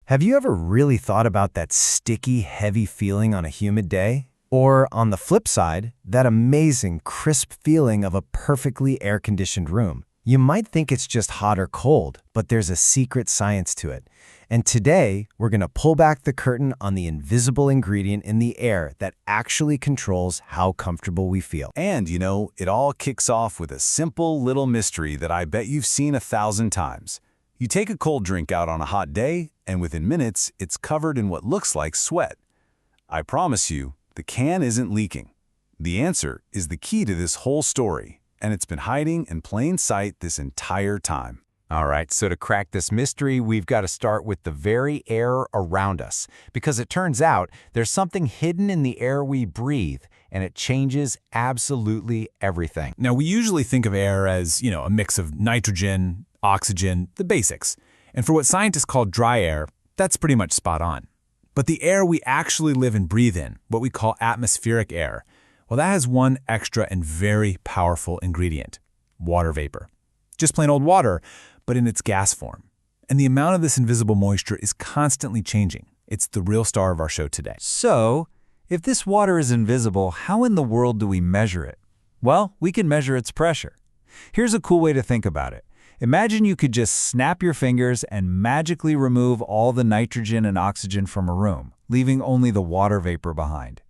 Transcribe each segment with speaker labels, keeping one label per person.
Speaker 1: Have you ever really thought about that sticky, heavy feeling on a humid day? Or, on the flip side, that amazing, crisp feeling of a perfectly air-conditioned room? You might think it's just hot or cold, but there's a secret science to it. And today, we're going to pull back the curtain on the invisible ingredient in the air that actually controls how comfortable we feel.
Speaker 2: And, it all kicks off with a simple little mystery that I bet you've seen 1,000 times. You take a cold drink out on a hot day, and within minutes, it's covered in what looks like sweat. I promise you, the can isn't leaking. The answer is the key to this whole story, and it's been hiding in plain sight this entire time.
Speaker 1: All right, so to crack this mystery, we've got to start with the very air around us, because it turns out there's something hidden in the air we breathe, and it changes absolutely everything.
Speaker 2: Now, we usually think of air as, a mix of nitrogen, oxygen, the basics. And for what scientists call dry air, that's pretty much spot on. But the air we actually live and breathe in, what we call atmospheric air, well, that has one extra and very powerful ingredient: water vapor. Just plain old water, but in its gas form. And the amount of this invisible moisture is constantly changing. It's the real star of our show today.
Speaker 3: So, if this water is invisible, how in the world do we measure it? Well, we can measure its pressure. Here's a cool way to think about it. Imagine you could just snap your fingers and magically remove all the nitrogen and oxygen from a room, leaving only the water vapor behind.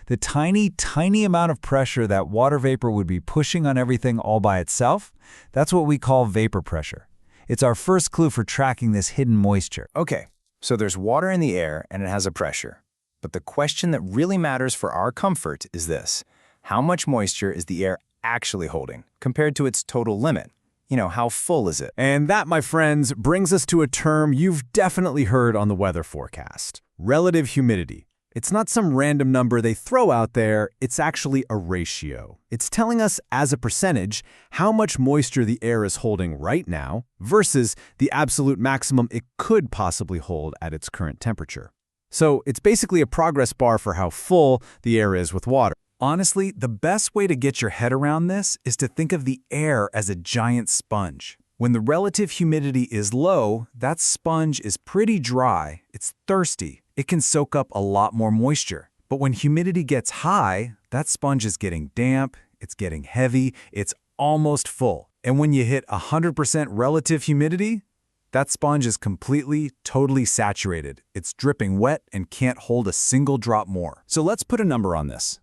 Speaker 3: The tiny, tiny amount of pressure that water vapor would be pushing on everything all by itself, that's what we call vapor pressure. It's our first clue for tracking this hidden moisture.
Speaker 1: Okay, so there's water in the air and it has a pressure. But the question that really matters for our comfort is this: how much moisture is the air actually holding compared to its total limit? How full is it?
Speaker 2: And that, my friends, brings us to a term you've definitely heard on the weather forecast: relative humidity. It's not some random number they throw out there, it's actually a ratio. It's telling us, as a percentage, how much moisture the air is holding right now versus the absolute maximum it could possibly hold at its current temperature. So it's basically a progress bar for how full the air is with water. Honestly, the best way to get your head around this is to think of the air as a giant sponge. When the relative humidity is low, that sponge is pretty dry, it's thirsty, it can soak up a lot more moisture. But when humidity gets high, that sponge is getting damp, it's getting heavy, it's almost full. And when you hit 100% relative humidity, that sponge is completely, totally saturated. It's dripping wet and can't hold a single drop more. So let's put a number on this.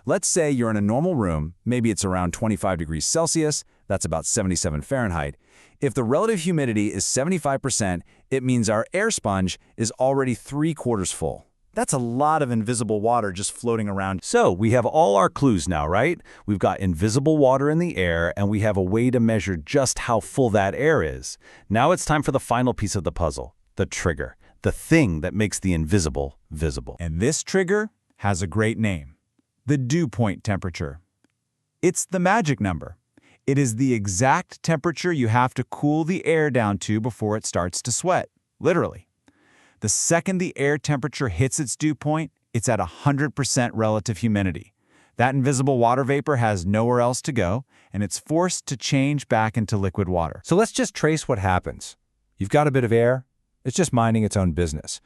Speaker 2: Let's say you're in a normal room, maybe it's around 25 degrees Celsius, that's about 77 Fahrenheit. If the relative humidity is 75%, it means our air sponge is already 3/4 full. That's a lot of invisible water just floating around. So we have all our clues now, right? We've got invisible water in the air, and we have a way to measure just how full that air is. Now it's time for the final piece of the puzzle: the trigger, the thing that makes the invisible visible. And this trigger has a great name: the dew point temperature. It's the magic number. It is the exact temperature you have to cool the air down to before it starts to sweat, literally. The second the air temperature hits its dew point, it's at 100% relative humidity. That invisible water vapor has nowhere else to go, and it's forced to change back into liquid water.
Speaker 1: So let's just trace what happens. You've got a bit of air, it's just minding its own business.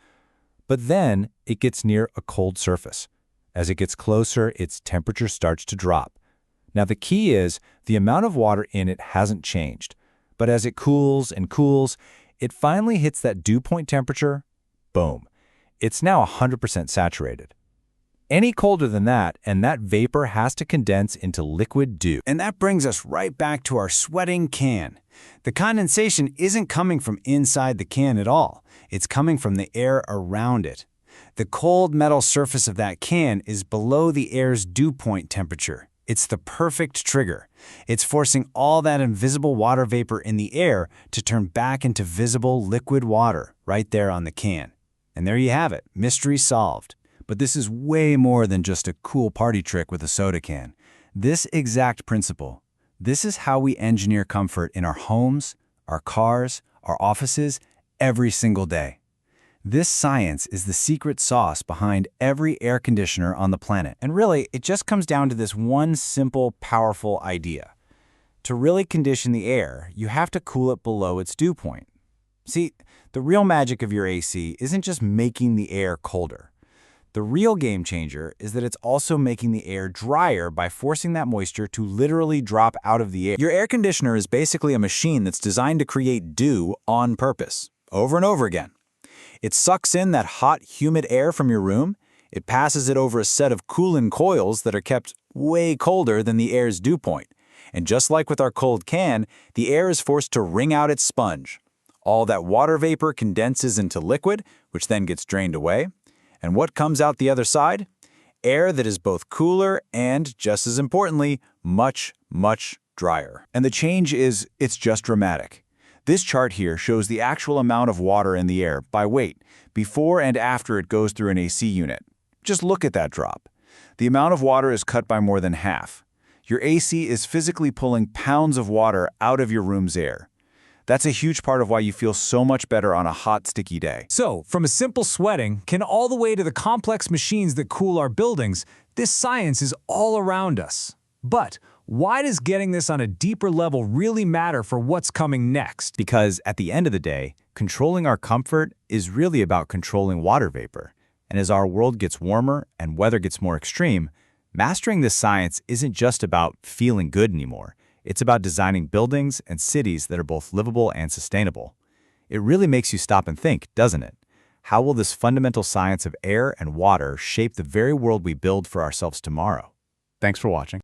Speaker 1: But then it gets near a cold surface. As it gets closer, its temperature starts to drop. Now the key is the amount of water in it hasn't changed. But as it cools and cools, it finally hits that dew point temperature. Boom. It's now 100% saturated. Any colder than that, and that vapor has to condense into liquid dew. And that brings us right back to our sweating can. The condensation isn't coming from inside the can at all. It's coming from the air around it. The cold metal surface of that can is below the air's dew point temperature. It's the perfect trigger. It's forcing all that invisible water vapor in the air to turn back into visible liquid water right there on the can. And there you have it, mystery solved. But this is way more than just a cool party trick with a soda can. This exact principle, this is how we engineer comfort in our homes, our cars, our offices, every single day. This science is the secret sauce behind every air conditioner on the planet. And really, it just comes down to this one simple, powerful idea. To really condition the air, you have to cool it below its dew point. See, The real magic of your AC isn't just making the air colder. The real game changer is that it's also making the air drier by forcing that moisture to literally drop out of the air. Your air conditioner is basically a machine that's designed to create dew on purpose, over and over again. It sucks in that hot, humid air from your room. It passes it over a set of coolant coils that are kept way colder than the air's dew point. And just like with our cold can, the air is forced to wring out its sponge. All that water vapor condenses into liquid, which then gets drained away. And what comes out the other side? Air that is both cooler and, just as importantly, much, much drier. And the change it's just dramatic. This chart here shows the actual amount of water in the air by weight, before and after it goes through an AC unit. Just look at that drop. The amount of water is cut by more than half. Your AC is physically pulling pounds of water out of your room's air. That's a huge part of why you feel so much better on a hot, sticky day.
Speaker 3: So, from a simple sweating can all the way to the complex machines that cool our buildings, this science is all around us. But why does getting this on a deeper level really matter for what's coming next?
Speaker 1: Because at the end of the day, controlling our comfort is really about controlling water vapor. And as our world gets warmer and weather gets more extreme, mastering this science isn't just about feeling good anymore. It's about designing buildings and cities that are both livable and sustainable. It really makes you stop and think, doesn't it? How will this fundamental science of air and water shape the very world we build for ourselves tomorrow? Thanks for watching.